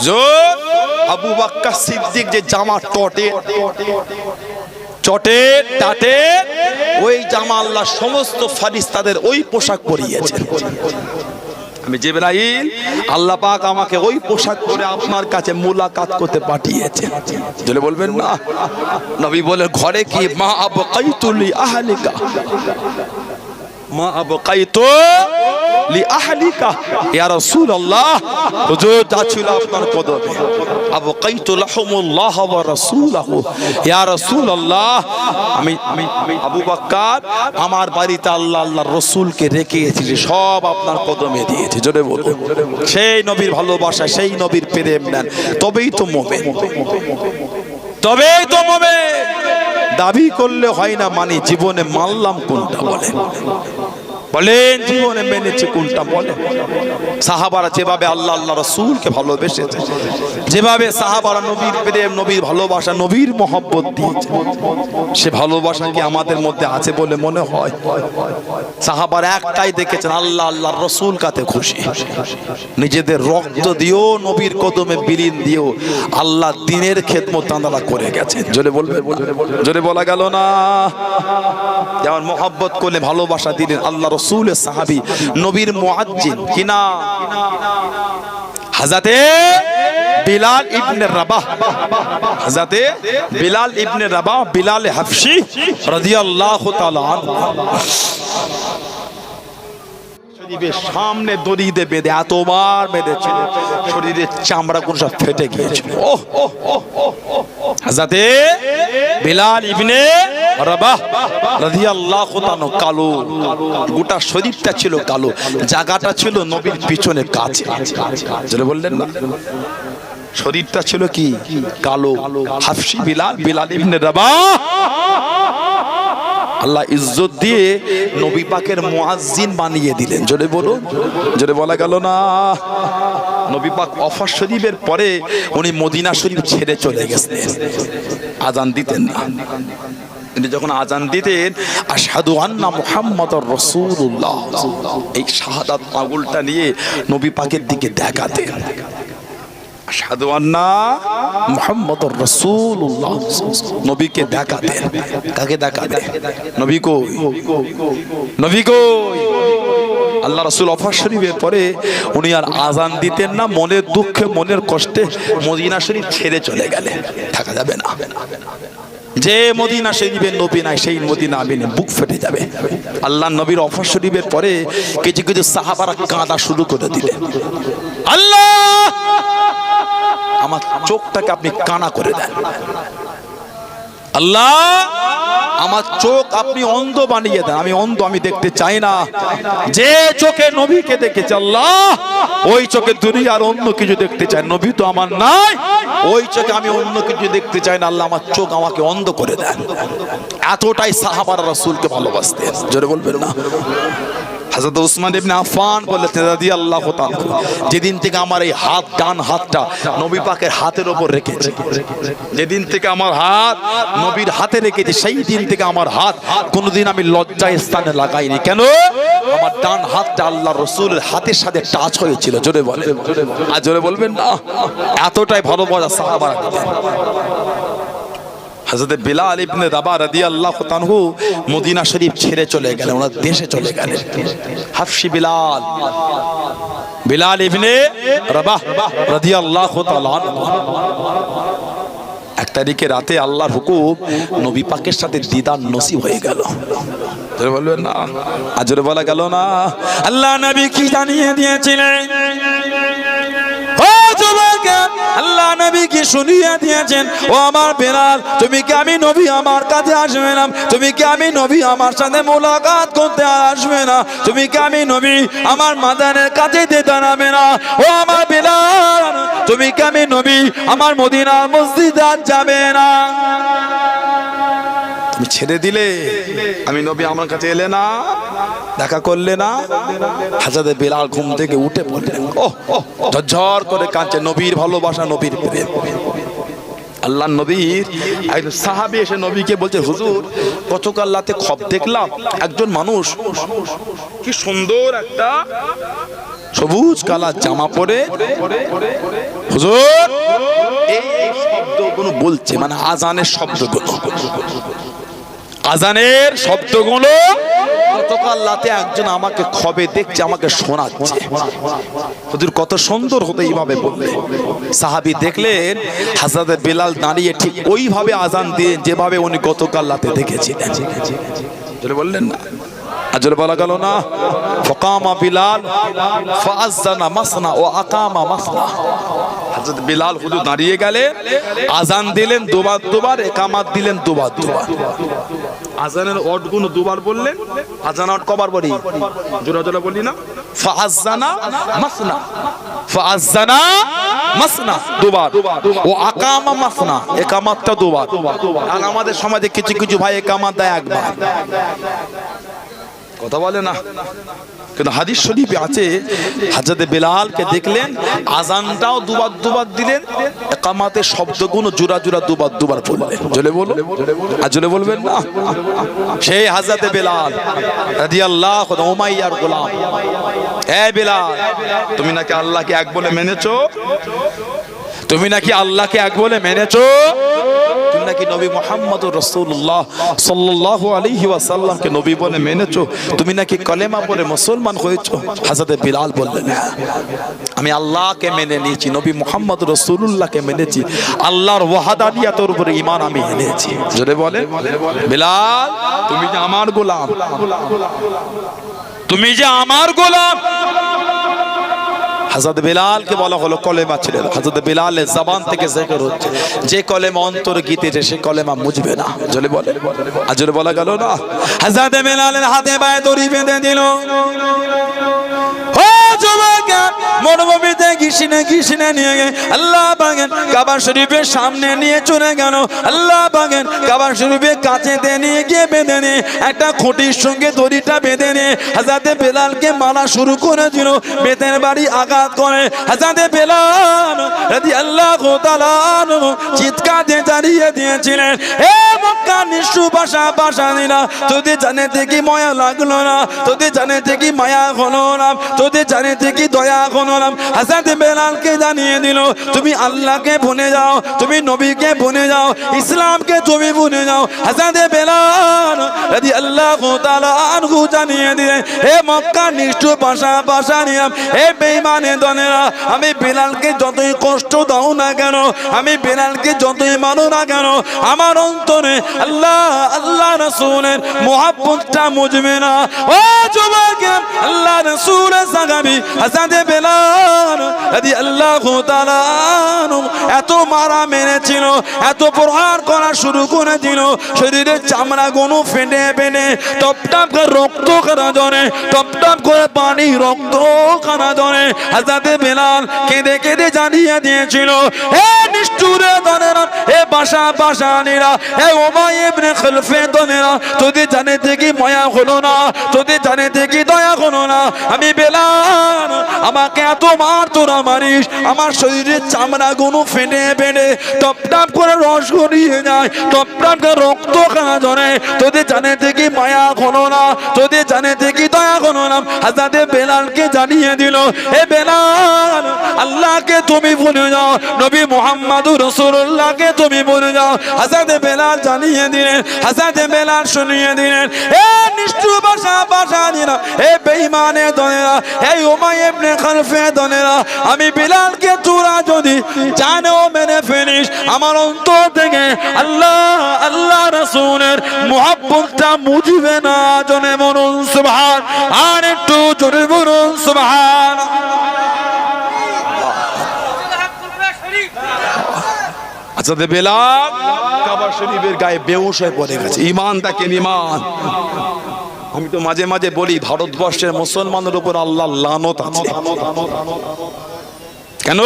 Speaker 2: জোর আবু বকর সিদ্দিক যে জামা চটে টাটে ওই জামা আল্লাহ সমস্ত ফেরেশতাদের ওই পোশাক পরিয়েছেন। আমি জিবরাইল আল্লাহ পাক আমাকে ওই পোশাক পরে আপনার কাছে মুলাকাত করতে পাঠিয়েছেন। বলে বলবেন না? নবী বলে ঘরে কি মা আবকাইতু লি আহলিকা, মা আবকাইতু লি আহলিকা ইয়া রাসূলুল্লাহ, হুজুর যাচ্ছিল আপনার কদমে, আবকাইতু লাহুমুল্লাহ ওয়া রাসূলুহু, ইয়া রাসূলুল্লাহ, আমি আবু বকর আমার বাড়িতে আল্লাহ আল্লাহর রাসূলকে রেখে এসেছি, সব আপনার কদমে দিয়েছি। জোরে বলুন, সেই নবীর ভালোবাসা, সেই নবীর প্রেম নেন, তবেই তো মুমিন, তবেই তো মুমিন। দাবি করলে হয় না, মানে জীবনে মানলাম কোনটা বলেন, বলেন জীবনে মেনেছে কোনটা বলেন। সাহাবারা যেভাবে আল্লাহ আল্লাহ রাসূলকে ভালোবেসেছে, যেভাবে সাহাবারা নবীর প্রেম, নবীর ভালোবাসা, নবীর মহব্বত দিয়েছে, সে ভালোবাসা কি আমাদের মধ্যে আছে বলে মনে হয়? সাহাবারা একটাই দেখেছেন, আল্লাহ আল্লাহর রাসূল কাতে খুশি, নিজেদের রক্ত দিও, নবীর কদমে বিলীন দিও, আল্লাহ দ্বীনের খেদমত তাঁরা করে গেছেন। জোরে বলবে, জোরে বলা গেল না? যেমন মহব্বত করলে ভালোবাসা দিলেন আল্লাহ রাসূলের সাহাবী নবীর মুআজ্জিন কিনা হযরতে বিলাল ইবনে রাবাহ, হযরতে বিলাল ইবনে রাবাহ, বিলাল হাফশি রাদিয়াল্লাহু তাআলা আনহু, শরীরের সামনে দড়ি দিয়ে বেঁধে এতবার বেঁধেছিল, শরীরের চামড়া কোন সব ফেটে গিয়েছিল। হযরতে বিলাল ইবনে রাবাহ রাদিয়াল্লাহু তাআলা কালো, গোটা শরীরটা ছিল কালো, জায়গাটা ছিল নবীর পিছনে কাছে। যেটা বললেন না, শরীরটা ছিল কি কালো। হাফশি বিলাল, বিলাল ইবনে রাবাহ আল্লাহ ইজ্জত দিয়ে নবী পাকের মুয়াজ্জিন বানিয়ে দিলেন। জোরে বলুন, জোরে বলা গেল না? নবী পাক ওয়াফাত শরীফের পরে উনি মদিনা শরীফ ছেড়ে চলে গেছেন, আজান দিতেন না। তিনি যখন আজান দিতেন, আশহাদু আন্না মুহাম্মাদুর রাসূলুল্লাহ, এই শাহাদাত পাগলটা নিয়ে নবী পাকের দিকে দেখাতেন, আশহাদু আন্না মুহাম্মাদুর রাসূলুল্লাহ, নবীকে দেখাতেন। কাকে দেখাতেন? নবী কই, নবী কই? আল্লাহ রাসূল ওয়াফাত শরীফের পরে উনি আর আজান দিতেন না, মনের দুঃখে, মনের কষ্টে মদিনা শরীফ ছেড়ে চলে গেলেন, থাকা যাবে না। যে মদিনা শরীফের নবী নাই, সেই মদিনা আমি বুক ফেটে যাবে। আল্লাহ নবীর ওয়াফাত শরীফের পরে কিছু কিছু সাহাবারা কাঁদা শুরু করে দিলেন, আল্লাহ আমার চোখটাকে আপনি কানা করে দেন, আল্লাহ আমার চোখ আপনি অন্ধ বানিয়ে দেন, আমি অন্ধ, আমি দেখতে চাই না। যে চোখে নবীকে দেখেছে আল্লাহ, ওই চোখে দুনিয়ার অন্য কিছু দেখতে চাই, নবী তো আমার নাই, ওই চোখে আমি অন্য কিছু দেখতে চাই না, আল্লাহ আমার চোখ আমাকে অন্ধ করে দেন। এতটাই সাহাবারা রাসূলকে ভালোবাসতেন। জোরে বলবেন না? হযরত উসমান ইবনে আফফান বলেছেন রাদিয়াল্লাহু তাআলা, যেদিন থেকে আমার এই হাত, ডান হাতটা নবী পাকের হাতের উপর রেখেছি, যেদিন থেকে আমার হাত নবীর হাতে রেখেছি, সেই দিন থেকে আমার হাত কোনোদিন আমি লজ্জায় স্থানে লাগাইনি। কেন? আমার ডান হাতটা আল্লাহর রাসূলের হাতের সাথে টাচ হয়েছিল। জোরে বলেন, আর জোরে বলবেন না? এতটাই ভালোবাসা সাহাবারা দিতেন। হযরত বিলাল ইবনে রাবাহ রাদিয়াল্লাহু তাআলা মদিনা শরীফ ছেড়ে চলে গেলেন, ওনার দেশে চলে গেলেন। হাফশি বিলাল, বিলাল ইবনে রাবাহ রাদিয়াল্লাহু তাআলা এক তারিখে রাতে আল্লাহর হুকুম, নবী পাকের সাথে দিদার নসিব হয়ে গেল। জোরে বলবেন না? আর জোরে বলা গেল না? আল্লাহ নবী কি জানিয়ে দিয়েছিলেন? আল্লাহ নবী কি শুনিয়ে দিয়েছেন, ও আমার বিলাল, তুমি কি আমি নবী আমার কাছে আসবে না? তুমি কি আমি নবী আমার সাথে মোলাকাত করতে আসবে না? তুমি কি আমি নবী আমার মাদানের কাছে যেতে নামে না? ও আমার বিলাল, তুমি কি আমি নবী আমার মদিনা মসজিদে যাবে না? তুমি ছেড়ে দিলে, আমি নবী আমার কাছে এলে না, দেখা করলে না। হযরত বিলাল ঘুম থেকে উঠে পড়লেন, ঝরঝর করে কাঁদছে, নবীর ভালোবাসা, নবীর প্রেম। আল্লাহ নবীর একজন সাহাবী এসে নবীকে বলছে, হুজুর গতকাল রাতে খব দেখলাম, একজন মানুষ কি সুন্দর একটা সবুজ কালার জামা পরে, হুজুর এই শব্দগুলো বলছে, মানে আজানের শব্দগুলো, আজানের শব্দগুলো গতকাল রাতে একজন আমাকে খবে দেখছে, আমাকে শোনাচ্ছে। হুজুর কত সুন্দর হতো এইভাবে বললে। সাহাবী দেখলেন হযরত বিলাল দাঁড়িয়ে ঠিক ওইভাবে আজান দিয়ে যেভাবে উনি গতকাল রাতে দেখেছিলেন। বললেন না? আজর বলা গেল না, ফাকামা বিলাল ফাআযানা মাসনা ও আকামা মাসনা। হযরত বিলাল হুজুর দাঁড়িয়ে গেলেন, আজান দিলেন দুবার দুবার, ইকামত দিলেন দুবার দুবার। আজানের অটগুলো দুবার বললেন, আজান অট কবার বলি? জোরে জোরে বলি না, ফাআযানা মাসনা, ফাআযানা মাসনা দুবার, ও আকামা মাসনা ইকামতটা দুবার। আর আমাদের সমাজে কিছু কিছু ভাই ইকামত দেয় একবার, কথা বলে না। কিন্তু হাদিস শরীফে আছে হযরত বিলালকে দেখলেন আজানটাও দুবার দুবার দিলেন, ইকামতের শব্দগুলো জোড়া জোড়া দুবার দুবার বললেন। জোরে বলো, আর জোরে বলবেন না। সেই হযরত বিলাল রাদিয়াল্লাহু আনহু উমাইয়ার গোলাম। হে বিলাল, তুমি নাকি আল্লাহকে এক বলে মেনেছো? তুমি নাকি আল্লাহকে এক বলে মেনেছো? তুমি নাকি নবী মুহাম্মদুর রাসূলুল্লাহ সাল্লাল্লাহু আলাইহি ওয়াসাল্লামকে নবী বলে মেনেছো? তুমি নাকি কলেমা পড়ে মুসলমান হয়েছো? হযরত বিলাল বললেন, আমি আল্লাহকে মেনে নিয়েছি, নবী মুহাম্মদুর রাসূলুল্লাহকে মেনেছি, আল্লাহর ওয়াহদানিয়তের উপরে ঈমান আমি এনেছি। জোরে বলে, বিলাল তুমি যে আমার গোলাম, তুমি যে আমার গোলাম। হযরত বিলালকে বলা হলো কলেমা ছিল। হযরত বিলালের জবান থেকে জিকির হচ্ছে, যে কলেমা অন্তর গীতেছে সে কলেমা মুজবে না। জোরে বলে, আজরে বলা গেল না। হযরত বিলালের হাতে পায়ে দড়ি বেঁধে দিল। ও যুবক, মরুভূমিতে ঘিসনে নিয়ে গিয়ে আল্লাহ পাকের কাবা শরীফের সামনে নিয়ে চলে গেল। আল্লাহ পাকের কাবা শরীফের কাছেতে নিয়ে গিয়ে বেঁধে নিয়ে একটা খুঁটির সঙ্গে দড়িটা বেঁধে নিয়ে হযরত বিলালকে মারা শুরু করে দিল। বেতের বাড়ি আঘাত করে হযরত বিলাল রাদিয়াল্লাহু তাআলা আনহু চিৎকার দিয়ে জানিয়ে দিয়েছিলেন, হে মক্কার নিষ্ঠু বাসানীরা, তোদের জানে থেকে মায়া লাগলো না, তোদের জানে থেকে মায়া হলো না, তোদের জানে থেকে দয়া হলো না। হযরত বিলালকে জানিয়ে দিল, তুমি আল্লাহকে ভুলে যাও, তুমি নবীকে ভুলে যাও, ইসলামকে তুমি ভুলে যাও। হযরত বিলাল রাদিয়াল্লাহু তাআলা আনহু জানিয়ে দিলেন, হে মক্কার নিষ্ঠু বাসানীরা, হে বেঈমানে দনেরা, আমি বিলালকে যতই কষ্ট দাও না কেন, আমি বিলালকে যতই মানো না কেন, আমার অন্তরে আল্লাহ আল্লাহ রাসূলের মুহাব্বতটা মুজবে না। ও যুবক, আল্লাহ রাসূলের সাহাবী হযরত বিলাল রাদিয়াল্লাহু তাআলা আনহু এত মারা মেরেছিল, এত প্রহার করা শুরু করে দিল, শরীরের চামড়া গুলো ফেটে ফেটে টপ টপ করে রক্ত কানা ধরে, টপ টপ করে পানি রক্ত কানা ধরে। হযরত বিলাল কেঁদে কেঁদে জানিয়ে দিয়েছিল, হে নিষ্ঠুরে দনেরা, হে বাসানীরা, হে উমাইয়া ইবনে খালফে দনেরা, তোদের জানে থেকে মায়া হলো না, তোদের জানে থেকে দয়া হলো না। আমি বিলাল, আমাকে এত মার তোরা মারিস, আমার শরীরের চামড়া গুলো ফেটে ফেটে টপ টপ করে রস গড়িয়ে যায়, টপ টপ করে রক্ত কানা ধরে, তোদের জানে থেকে মায়া হলো না, তোদের জানে থেকে দয়া হলো না। হযরত বিলালকে জানিয়ে দিল, হে বিলাল, আল্লাহকে তুমি ভুলে যাও, নবী মুহাম্মদুর রাসূলুল্লাহকে তুমি ভুলে যাও। হযরত বিলাল জানিয়ে দিলেন, হযরত বিলাল শুনিয়ে দিলেন, হে নিষ্ঠুর বাসানীরা, হে বেঈমানে দনেরা, হে উমাইয়া ইবনে খালফে দনেরা, আমি বিলালকে তোরা যদি জানেও মেরে ফেলিস, আমার অন্তর থেকে আল্লাহ আল্লাহ রাসূলের মুহাব্বতটা মুজবে না। জনে বলুন সুবহান, আর একটু জোরে বলুন সুবহান। হযরত বিলাল কাবা শরীফের গায়ে বেহুশ হয়ে পড়ে গেছে। ঈমান দেখেন, ঈমান। আমি তো মাঝে মাঝে বলি, ভারতবর্ষের মুসলমানের উপর আল্লাহর লানত আছে। কেন?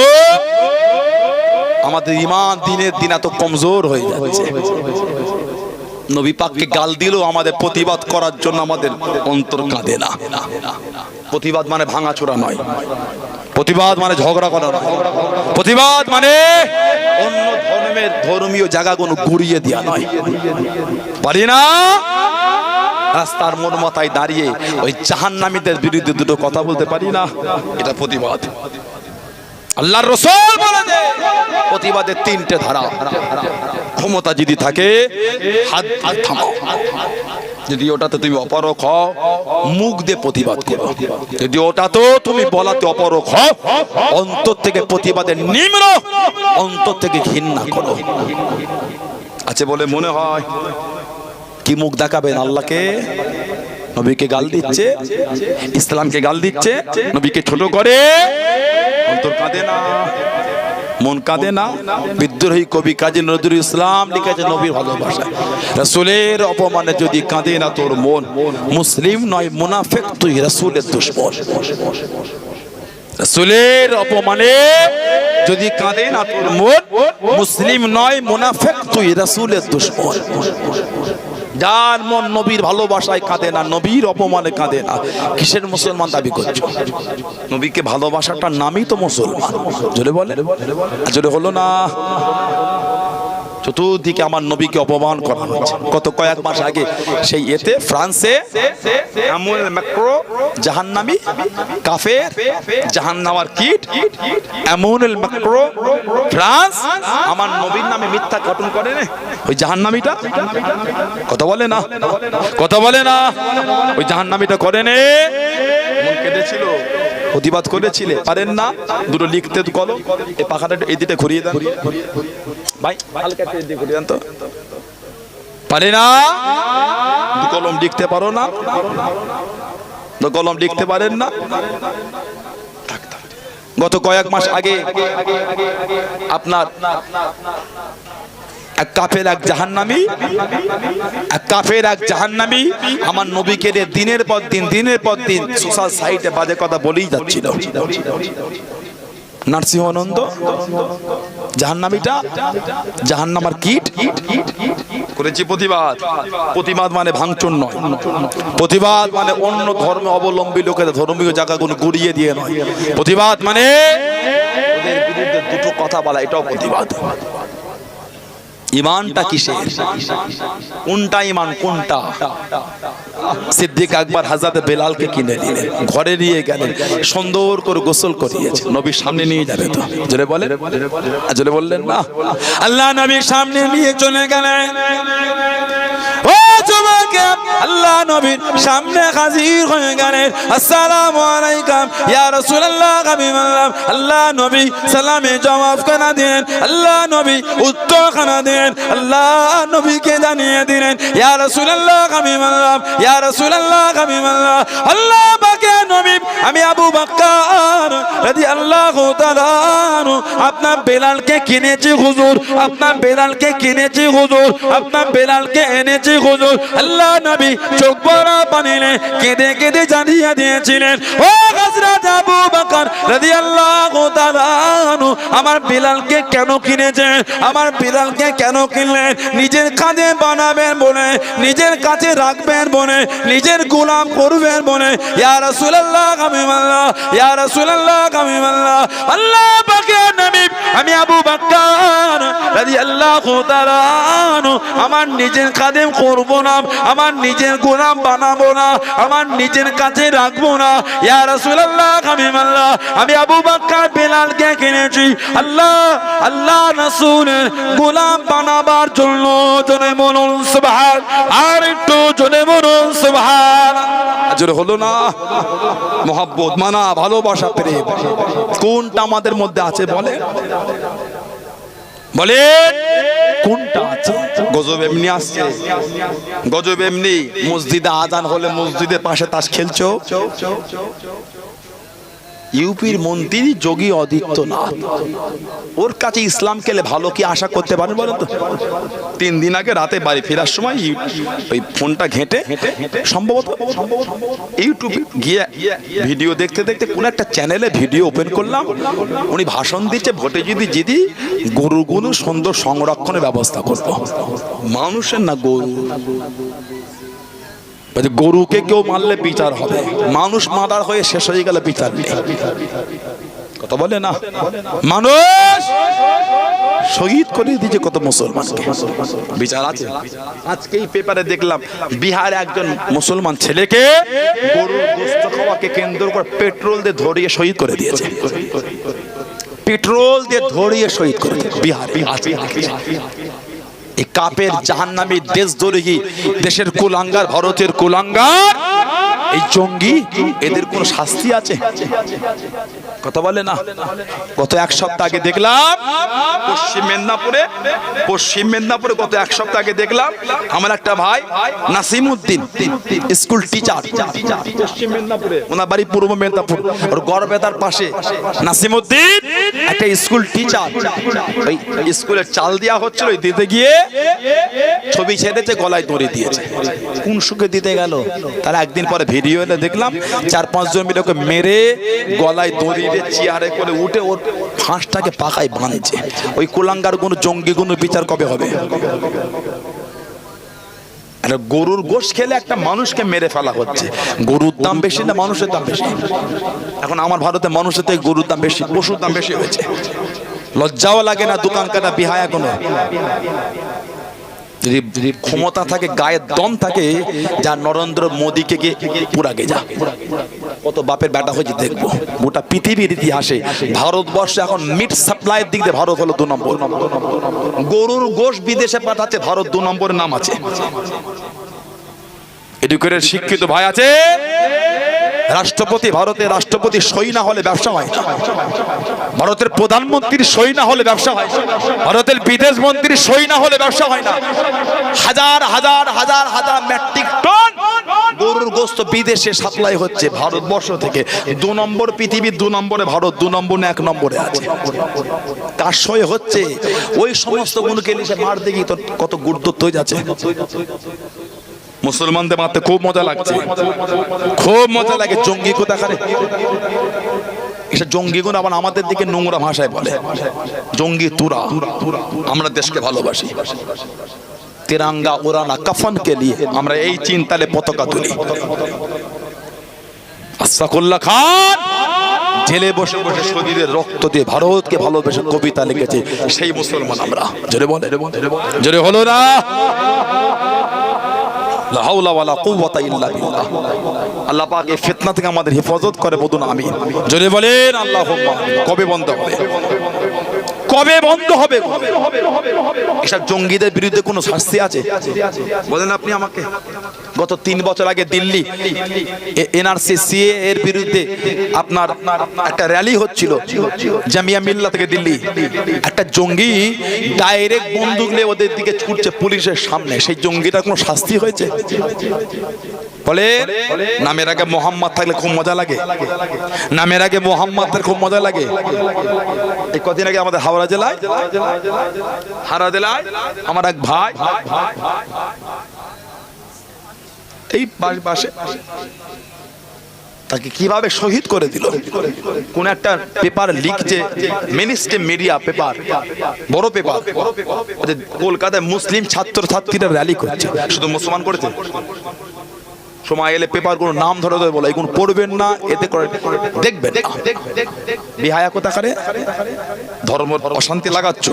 Speaker 2: আমাদের ঈমান দিনের দিন এত কমজোর হয়ে যাচ্ছে। নবী পাককে গাল দিলেও আমাদের প্রতিবাদ করার জন্য আমাদের অন্তর কাঁদে না। প্রতিবাদ মানে ভাঙাচোরা নয়, প্রতিবাদ মানে ঝগড়া করা নয়, প্রতিবাদ মানে অন্য ধর্মের ধর্মীয় জায়গাগুলো গুড়িয়ে দেওয়া নয়। পারি না রাস্তার মোড় মাথায় দাঁড়িয়ে ওই জাহান্নামীদের বিরুদ্ধে দুটো কথা বলতে পারি না, এটা প্রতিবাদ। আল্লাহর রাসূল বলেছে প্রতিবাদের তিনটে ধারা। ক্ষমতা যদি থাকে হাত থামাও, যদি ওটাতে তুমি অপারক হও মুখ দিয়ে প্রতিবাদ করো, যদি ওটা তো তুমি বলাতে অপারক হও অন্তর থেকে প্রতিবাদের নিম্ন, অন্তর থেকে ঘৃণা করো। আছে বলে মনে হয় কি মুখ দেখাবেন আল্লাহকে? নবীকে গাল দিচ্ছে, ইসলামকে গাল দিচ্ছে, নবীকে ছোট করে, অন্তর কাঁদে না, মন কাঁদে না? বিদ্রোহী কবি কাজী নজরুল ইসলাম লিখেছে নবীর ভালোবাসা, রাসূলের অপমানে যদি কাঁদে না তোর মন, মুসলিম নয় মুনাফিক তুই রাসূলের দুশমন। রাসূলের অপমানে যদি কাঁদে না তোর মন, মুসলিম নয় মুনাফিক তুই রাসূলের দুশমন। যার মন নবীর ভালোবাসায় কাঁদে না, নবীর অপমানে কাঁদে না, কিসের মুসলমান দাবি করছো? নবীকে ভালোবাসাটার নামই তো মুসলমান। জোরে বলে, জোরে হলো না? চতুর্দিকে আমার নবীকে অপমান করা হচ্ছে। কত কয়েক মাস আগে সেই এতে ফ্রান্সে এমনুয়েল ম্যাক্রো জাহান্নামী কাফের, জাহান্নামার কীট এমনুয়েল ম্যাক্রো ফ্রান্স আমার নবীর নামে মিথ্যা গঠন করে না, ওই জাহান্নামীটা কথা বলে না, কথা বলে না, ওই জাহান্নামীটা করে নে, মন কেঁদেছিল, প্রতিবাদ করেছিলে, পারেন না? দুটো লিখতে কলম, এই পাখাটা এই দিকে ঘুরিয়ে দেন ভাই, হালকা এই দিকে ঘুরিয়ে দেন তো, পারে না? দু কলম লিখতে পারো না? দু কলম লিখতে পারেন না? গত কয়েক মাস আগে আপনার এক কাফের এক জাহান্নামী, এক কাফের এক জাহান্নামী আমার নবীকে দিনের পর দিন, দিনের পর দিন সোশ্যাল সাইটে বাজে কথা বলেই যাচ্ছিল। নরসিংহানন্দ জাহান্নামীটা, জাহান্নামার কীট করেছি প্রতিবাদ। প্রতিবাদ মানে ভাঙচুর নয়, প্রতিবাদ মানে অন্য ধর্ম অবলম্বী লোকেদের ধর্মীয় জায়গাগুলো গুড়িয়ে দিয়ে নয়, প্রতিবাদ মানে ওদের বিরুদ্ধে দুটো কথা বলা, এটাও প্রতিবাদ। ইমানটা কিসের? কোনটা ইমান? কোনটা? সিদ্দিক আকবর হযরত বেলালকে কিনে দিলেন, ঘরে নিয়ে গেলেন, সুন্দর করে গোসল করিয়েছে, নবীর সামনে নিয়ে যাবে তো, জোরে বলে, জোরে বললেন না? আল্লাহ নবীর সামনে নিয়ে চলে গেলেন। ও যুবকে, আল্লাহ নবীর সামনে হাজির হয়ে গেলেন। আসসালামু আলাইকুম ইয়া রাসূলুল্লাহ, হাবিবাল্লাহ। আল্লাহ নবী সালামে জবাব কানা দিলেন, আল্লাহ নবী উত্তর কানা দিলেন, আল্লাহ নবীকে জানিয়ে দিলেন, ইয়া রাসূলুল্লাহ, হাবিবাল্লাহ, ইয়া রাসূলুল্লাহ, হাবিবাল্লাহ। আল্লাহ পাকে নবী, আমি আবু বকর রাদিয়াল্লাহু তাআলা আপনার বেলালকে কিনেছি হুজুর, আপনার বেলালকে কিনেছি হুজুর, আপনার বেলালকে এনেছি হুজুর। আল্লাহ নবী চোখ ভরা পানিতে কেঁদে কেঁদে জানিয়ে দিয়েছিলেন, ও হযরত আবু বকর রাদিয়াল্লাহু তাআলা আমার বেলালকে কেন কিনেছেন, আমার বেলালকে কেন কিনলেন? নিজের কাঁধে বানাবেন বলে, নিজের কাছে রাখবেন বলে, নিজের গোলাম করবেন বলে। ইয়া রাসূলুল্লাহ, হাবিবাল্লাহ, ইয়া রাসূলুল্লাহ, হাবিবাল্লাহ। আল্লাহ পাকের নবী, আমি আবু বকর রাদিয়াল্লাহু তাআলা আমার নিজের খাদেম করব না, আমার নিজের গোলাম বানাবো না, আমার নিজের কাছে রাখবো না। ইয়া রাসূলুল্লাহ, হাবিবাল্লাহ, আমি আবু বকর বেলালকে কিনেছি আল্লাহ, আল্লাহ রাসূলের গোলাম বানাবার জন্য। জোরে বলুন সুবহান, আর একটু জোরে বলুন সুবহান। জোরে হলো না? মহব্বত, মানা, ভালোবাসা, প্রেম কোনটা আমাদের মধ্যে আছে বলে, বলে কোনটা আছে? গজব এমনি আসছে, গজব এমনি। মসজিদে আজান হলে মসজিদের পাশে তাস খেলছো। ইউপির মন্ত্রী যোগী আদিত্যনাথ, ওর কাছে ইসলাম খেলে ভালো কি আশা করতে পারেন বলেন তো? 3 দিন আগে রাতে বাড়ি ফেরার সময় ওই ফোনটা ঘেঁটে সম্ভবত ইউটিউবে গিয়ে ভিডিও দেখতে দেখতে কোন একটা চ্যানেলে ভিডিও ওপেন করলাম, উনি ভাষণ দিচ্ছে ভোটে যদি জিতি গরুগুলো সুন্দর সংরক্ষণের ব্যবস্থা করবো। মানুষের না গরু, গরুকে কেউ মারলে বিচার হবে, মানুষ মারার হয়ে শেষ হয়ে গেলে বিচার নেই। কথা বলে না? মানুষ শহীদ করে দিয়েছে কত মুসলমানকে, বিচার আছে? আজকেই পেপারে দেখলাম বিহারে একজন মুসলমান ছেলেকে গরুর গোশত খাওয়াকে কেন্দ্র করে পেট্রোল দিয়ে ধরিয়ে শহীদ করে দিয়েছে, পেট্রোল দিয়ে ধরিয়ে শহীদ করে বিহারে। এই কাপের জাহান্নামী দেশদ্রোহী, দেশের কুলাঙ্গার, ভারতের কুলাঙ্গার, এই জঙ্গি, এদের কোন শাস্তি আছে? কথা বলে না। গত এক সপ্তাহ আগে দেখলাম পশ্চিম মেদিনীপুরে গত এক সপ্তাহ আগে দেখলাম আমার একটা ভাই নাসিমউদ্দিন স্কুল টিচার, পশ্চিম মেদিনীপুরে, ওনার বাড়ি পূর্ব মেদিনীপুর, ওর গড়বেতার পাশে নাসিমউদ্দিন একটা স্কুল টিচার। ওই স্কুলের চাল দেওয়া হচ্ছিল, ওই দিতে গিয়ে ছবি ছেড়েছে, গলায় দড়ি দিয়েছে। কোন সুখে দিতে গেল? তার একদিন পরে ভিডিও এলে দেখলাম 4-5 জন মিলে ওকে মেরে গলায় দড়ি দিয়ে চেয়ারে করে উঠে ওর ফাঁসটাকে পাকায় বাঁধছে। ওই কুলাঙ্গার গুণ জঙ্গি গুণ বিচার কবে হবে? গরুর গোশ খেলে একটা মানুষকে মেরে ফেলা হচ্ছে। গরুর দাম বেশি না মানুষের দাম বেশি? এখন আমার ভারতে মানুষের থেকে গরুর দাম বেশি, পশুর দাম বেশি হয়েছে। লজ্জাও লাগে না দোকান কাটা বিহায়া কোনো? যদি ক্ষমতা থাকে, গায়ের দম থাকে, যা নরেন্দ্র মোদীকে গিয়ে পুরাগে যা, কত বাপের বেটা হয়েছে দেখবো। গোটা পৃথিবীর ইতিহাসে ভারতবর্ষে এখন মিট সাপ্লাইয়ের দিক দিয়ে ভারত হলো 2 নম্বর। গরুর গোশ বিদেশে পাঠাচ্ছে, ভারত 2 নম্বরের নাম আছে। এডুকেটেড শিক্ষিত ভাই আছে। রাষ্ট্রপতি, ভারতের রাষ্ট্রপতি সই না হলে ব্যবসা হয় না। ভারতের প্রধানমন্ত্রীর সই না হলে ব্যবসা হয় না। ভারতের বিদেশ মন্ত্রীর সই না হলে ব্যবসা হয় না। হাজার হাজার হাজার হাজার মেট্রিক টন গরুর গোশত বিদেশে সাপ্লাই হচ্ছে ভারতবর্ষ থেকে। 2 নম্বর পৃথিবীর, 2 নম্বরে ভারত, 2 নম্বর না 1 নম্বরে আছে। কার সই হচ্ছে? ওই সমস্ত গুণকে লিখে মার দেখি তো কত গুরুত্ব হয়ে যাচ্ছে। মুসলমানদের মারতে খুব মজা লাগছে, খুব মজা লাগে। জঙ্গি কোথাকারে? এটা জঙ্গি গুণ আবার আমাদের দিকে নোংরা ভাষায় বলে, জঙ্গি তুরা। আমরা দেশকে ভালোবাসি, তিরঙ্গা উড়ানা কাফন কে লিয়ে আমরা এই চিন্তালে পতাকা তুলি। আশফাকুল্লাহ খান জেলে বসে বসে শরীরের রক্ত দিয়ে ভারতকে ভালোবেসে কবিতা লিখেছে, সেই মুসলমান আমরা। জোরে বলে, জোরে হলো না? লা হাওলা ওয়ালা কুওয়াতা ইল্লা বিল্লাহ। আল্লাহ পাক এই ফিতনা থেকে আমাদের হেফাজত করে, বলুন আমিন। জোরে বলেন আল্লাহুম্মা। কবে বন্ধ হবে? কবে বন্ধ হবে? এসব জঙ্গিদের বিরুদ্ধে কোনো শাস্তি আছে? বলেন আপনি আমাকে। গত 3 বছর আগে দিল্লি এনআরসি সিএ এর বিরুদ্ধে আপনার একটা র্যালি হচ্ছিল জামিয়া মিল্লাহ থেকে দিল্লি। একটা জঙ্গি ডাইরেক্ট বন্দুক নিয়ে ওদের দিকে ছুটছে পুলিশের সামনে। সেই জঙ্গিটার কোনো শাস্তি হয়েছে? বলে নামের আগে মোহাম্মদ থাকলে খুব মজা লাগে, নামের আগে মোহাম্মদ থাকলে খুব মজা লাগে। এই কদিন আগে আমাদের হাওড়া জেলায় আমার এক ভাই এই পাশে, তাকে কিভাবে শহীদ করে দিল। কোন একটা পেপার লিখছে, মেনস্ট্রিম মিডিয়া পেপার, বড় পেপার, কলকাতায় মুসলিম ছাত্রছাত্রীরা র্যালি করছে। শুধু মুসলমান করেছে? সময় এলে পেপার গুলো নাম ধরে ধরে বলে এগুলো পড়বেন না, এতে করে দেখবেন। বিহায়া কোথাকারে? ধর্ম অশান্তি লাগাচ্ছ।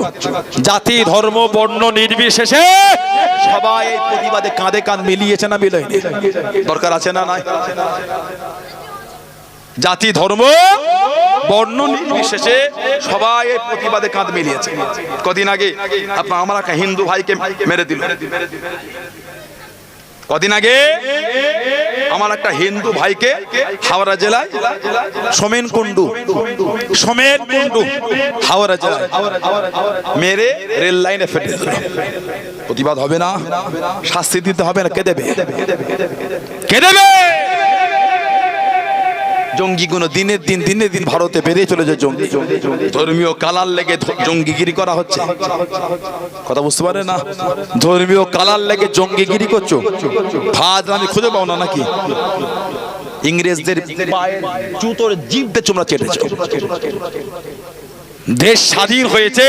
Speaker 2: জাতি ধর্ম বর্ণ নির্বিশেষে সবাই এই প্রতিবাদে কাঁধে কাঁধ মিলিয়েছে না মিলাইনি? দরকার আছে না নাই? জাতি ধর্ম বর্ণ নির্বিশেষে সবাই এই প্রতিবাদে কাঁধ মিলিয়েছে। কদিন আগে আপনার আমার একটা হিন্দু ভাইকে মেরে দিল। কদিন আগে আমার একটা হিন্দু ভাইকে হাওড়া জেলায় সোমেন কুন্ডু হাওড়া জেলায় মেরে রেল লাইনে ফেলে দিল। প্রতিবাদ হবে না? শাস্তি দিতে হবে না? কে দেবে? কে দেবে? জঙ্গিগুলো দিনের দিন ভারতে বেড়ে চলেছে। জঙ্গি ধর্মীয় কালার লেগে জঙ্গিগিরি করা হচ্ছে। কথা বুঝতে পারে না? ধর্মীয় কালার লেগে জঙ্গিগিরি করছো। ভাত আমি খুঁজে পাও না নাকি? ইংরেজদের জুতোর জিভে তোমরা চেটেছো। দেশ স্বাধীন হয়েছে,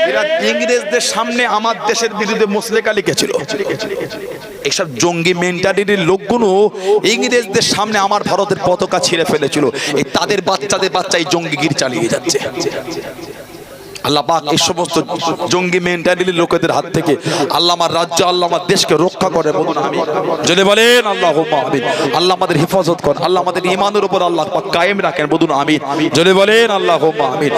Speaker 2: এরা ইংরেজদের সামনে আমার দেশের বিরুদ্ধে মুসলেকা লিখেছিল। এইসব জঙ্গি মেন্টালিটির লোকগুলো ইংরেজদের সামনে আমার ভারতের পতাকা ছিঁড়ে ফেলেছিল। এই তাদের বাচ্চাদের জঙ্গিগিরি চালিয়ে যাচ্ছে। আল্লাহ পাক এই সমস্ত জঙ্গি মেন্টালিটির লোকেদের হাত থেকে আল্লাহ আমার রাজ্য, আল্লাহ আমার দেশকে রক্ষা করে, বলুন আমিন। যদি বলেন আল্লাহুম্মা আমিন। আল্লাহ আমাদের হেফাজত করেন, আল্লাহ আমাদের ঈমানের উপর আল্লাহ পাক কায়েম রাখেন, বলুন আমিন। যদি বলেন আল্লাহুম্মা আমিন।